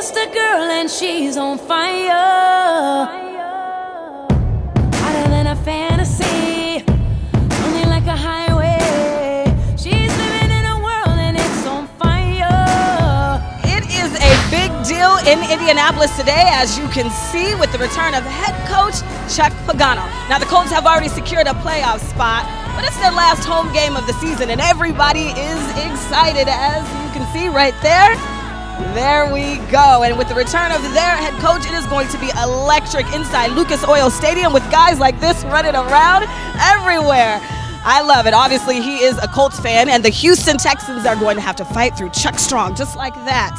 just a girl and she's on fire. Hotter than a fantasy, only like a highway. She's living in a world and it's on fire. It is a big deal in Indianapolis today, as you can see, with the return of head coach Chuck Pagano. Now, the Colts have already secured a playoff spot, but it's their last home game of the season, and everybody is excited, as you can see right there. There we go. And with the return of their head coach, it is going to be electric inside Lucas Oil Stadium with guys like this running around everywhere. I love it. Obviously, he is a Colts fan, and the Houston Texans are going to have to fight through Chuck Strong, just like that,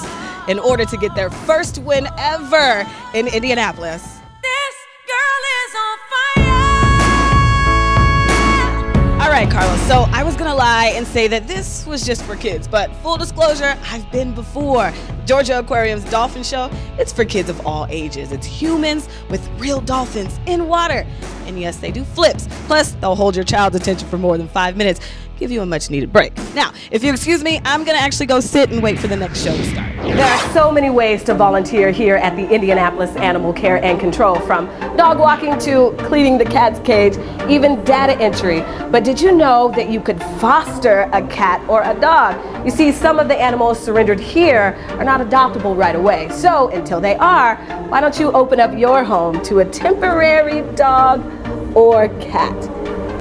in order to get their first win ever in Indianapolis. This girl is on fire. All right, Carlos, so I was going to lie and say that this was just for kids, but full disclosure, I've been before. Georgia Aquarium's Dolphin Show, it's for kids of all ages. It's humans with real dolphins in water. And yes, they do flips. Plus, they'll hold your child's attention for more than 5 minutes, give you a much needed break. Now, if you excuse me, I'm going to actually go sit and wait for the next show to start. There are so many ways to volunteer here at the Indianapolis Animal Care and Control, from dog walking to cleaning the cat's cage, even data entry. But did you know that you could foster a cat or a dog? You see, some of the animals surrendered here are not adoptable right away. So until they are, why don't you open up your home to a temporary dog or cat?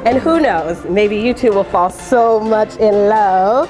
And who knows, maybe you two will fall so much in love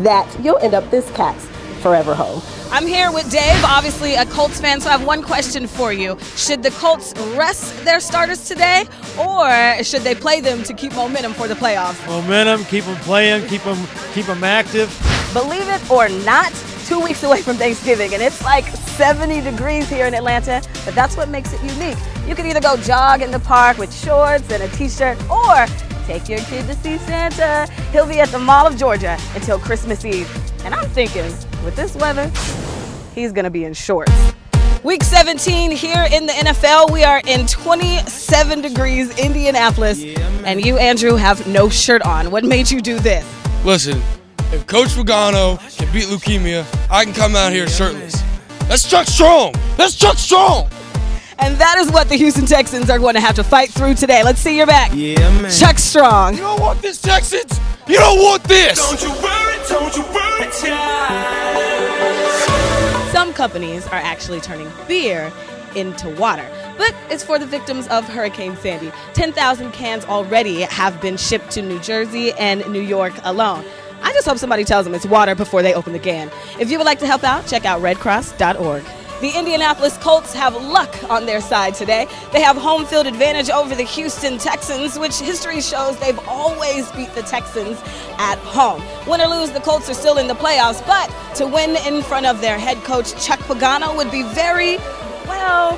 that you'll end up this cat's forever home. I'm here with Dave, obviously a Colts fan, so I have one question for you. Should the Colts rest their starters today, or should they play them to keep momentum for the playoffs? Momentum, keep them playing, keep them active. Believe it or not, 2 weeks away from Thanksgiving, and it's like 70 degrees here in Atlanta, but that's what makes it unique. You can either go jog in the park with shorts and a t-shirt, or take your kid to see Santa. He'll be at the Mall of Georgia until Christmas Eve. And I'm thinking, with this weather, he's gonna be in shorts. Week 17 here in the NFL. We are in 27 degrees Indianapolis, and you, Andrew, have no shirt on. What made you do this? Listen, if Coach Pagano can beat leukemia, I can come out here shirtless. That's Chuck Strong. That's Chuck Strong. And that is what the Houston Texans are going to have to fight through today. Let's see your back. Yeah, man. Chuck Strong. You don't want this, Texans. You don't want this. Don't you worry, child. Some companies are actually turning beer into water, but it's for the victims of Hurricane Sandy. 10,000 cans already have been shipped to New Jersey and New York alone. I just hope somebody tells them it's water before they open the can. If you would like to help out, check out redcross.org. The Indianapolis Colts have luck on their side today. They have home field advantage over the Houston Texans, which history shows they've always beat the Texans at home. Win or lose, the Colts are still in the playoffs, but to win in front of their head coach, Chuck Pagano, would be very, well,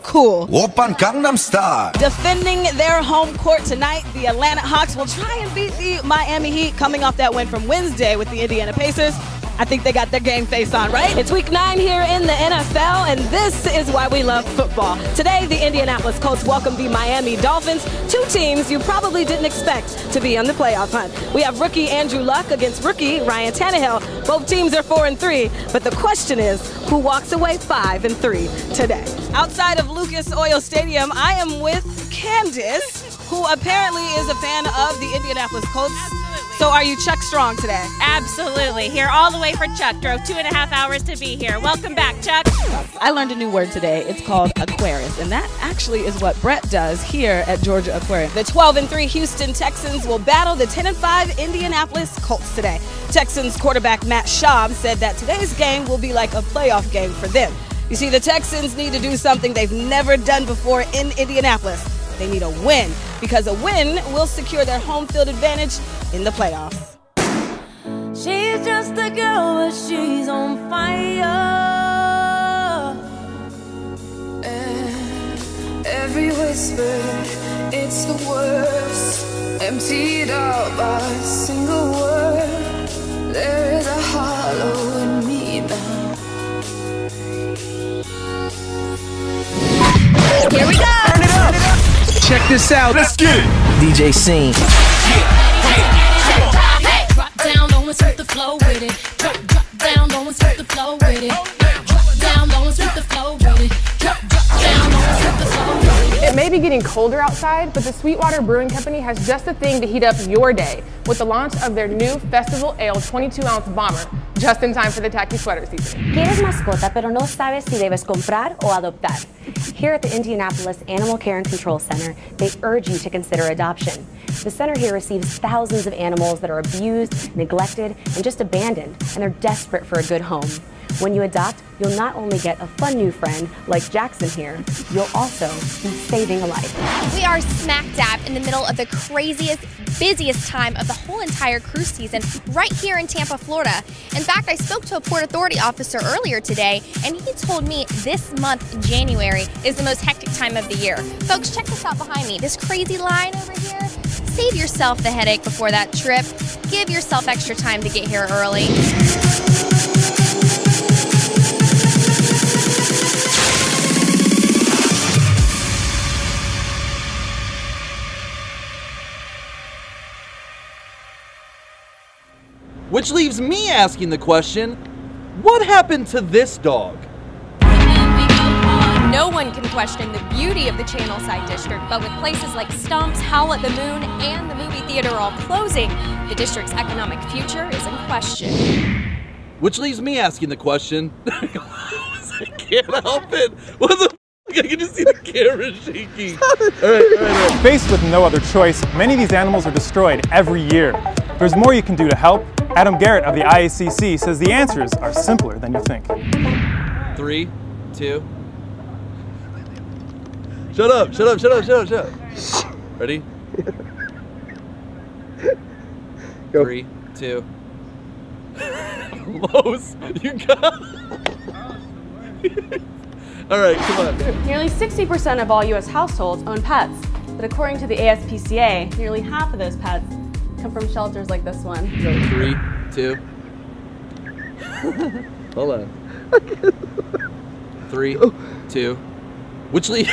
cool. Oppan Gangnam Style. Defending their home court tonight, the Atlanta Hawks will try and beat the Miami Heat, coming off that win from Wednesday with the Indiana Pacers. I think they got their game face on, right? It's week 9 here in the NFL, and this is why we love football. Today, the Indianapolis Colts welcome the Miami Dolphins, two teams you probably didn't expect to be on the playoff hunt. We have rookie Andrew Luck against rookie Ryan Tannehill. Both teams are 4-3, but the question is, who walks away 5-3 today? Outside of Lucas Oil Stadium, I am with Candace, who apparently is a fan of the Indianapolis Colts. So are you Chuck Strong today? Absolutely. Here all the way for Chuck. Drove 2.5 hours to be here. Welcome back, Chuck. I learned a new word today. It's called Aquarius, and that actually is what Brett does here at Georgia Aquarium. The 12-3 Houston Texans will battle the 10-5 Indianapolis Colts today. Texans quarterback Matt Schaub said that today's game will be like a playoff game for them. You see, the Texans need to do something they've never done before in Indianapolis. They need a win, because a win will secure their home field advantage in the playoffs. She's just a girl, but she's on fire. And every whisper, it's the worst. Emptied out by a single word. There is a hollow in me now. Here we go! Turn it up. Check this out. Let's get it. DJ Scene. Drop down, low and sweep the flow with it. Drop down, low and sweep the flow with it. Drop down low and spit the flow with it. Drop down low and spit the flow with it. It may be getting colder outside, but the Sweetwater Brewing Company has just the thing to heat up your day with the launch of their new Festival Ale 22-ounce bomber, just in time for the tacky sweater season. ¿Quieres mascota pero no sabes si debes comprar o adoptar? Here at the Indianapolis Animal Care and Control Center, they urge you to consider adoption. The center here receives thousands of animals that are abused, neglected, and just abandoned, and they're desperate for a good home. When you adopt, you'll not only get a fun new friend like Jackson here, you'll also be saving a life. We are smack dab in the middle of the craziest, busiest time of the whole entire cruise season right here in Tampa, Florida. In fact, I spoke to a Port Authority officer earlier today, and he told me this month, January, is the most hectic time of the year. Folks, check this out behind me. This crazy line over here. Save yourself the headache before that trip. Give yourself extra time to get here early. Which leaves me asking the question, what happened to this dog? No one can question the beauty of the Channelside District, but with places like Stumps, Howl at the Moon, and the movie theater all closing, the district's economic future is in question. Which leaves me asking the question, I can't help it. What the f***? I can just see the camera shaking. All right. Faced with no other choice, many of these animals are destroyed every year. There's more you can do to help. Adam Garrett of the IACC says the answers are simpler than you think. 3, 2. Shut up. Ready? Go. 3, 2. Los, you got All right, come on. Nearly 60% of all U.S. households own pets, but according to the ASPCA, nearly half of those pets come from shelters like this one. 3, 2. Hold on. 3, 2. Which lead?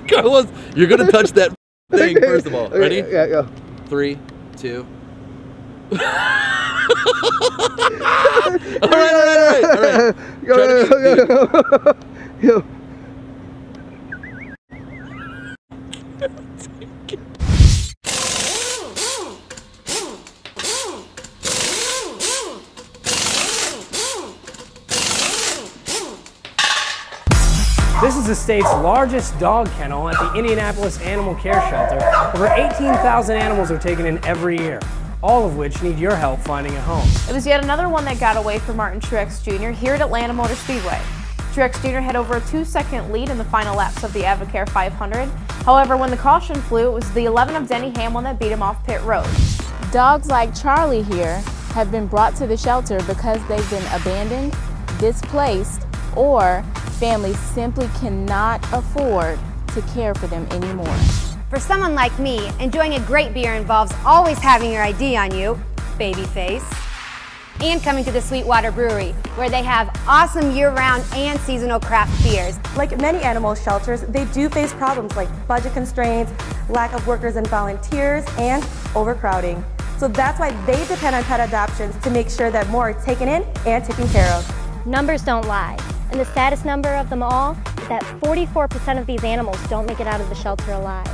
Carlos, you're gonna touch that thing first of all. Ready? Yeah, go. 3, 2. All right. Go. This is the state's largest dog kennel at the Indianapolis Animal Care Shelter. Over 18,000 animals are taken in every year, all of which need your help finding a home. It was yet another one that got away from Martin Truex Jr. here at Atlanta Motor Speedway. Truex Jr. had over a 2-second lead in the final laps of the Avocare 500. However, when the caution flew, it was the 11 of Denny Hamlin that beat him off pit road. Dogs like Charlie here have been brought to the shelter because they've been abandoned, displaced, or families simply cannot afford to care for them anymore. For someone like me, enjoying a great beer involves always having your ID on you, baby face, and coming to the Sweetwater Brewery, where they have awesome year-round and seasonal craft beers. Like many animal shelters, they do face problems like budget constraints, lack of workers and volunteers, and overcrowding. So that's why they depend on pet adoptions to make sure that more are taken in and taken care of. Numbers don't lie. And the saddest number of them all is that 44% of these animals don't make it out of the shelter alive.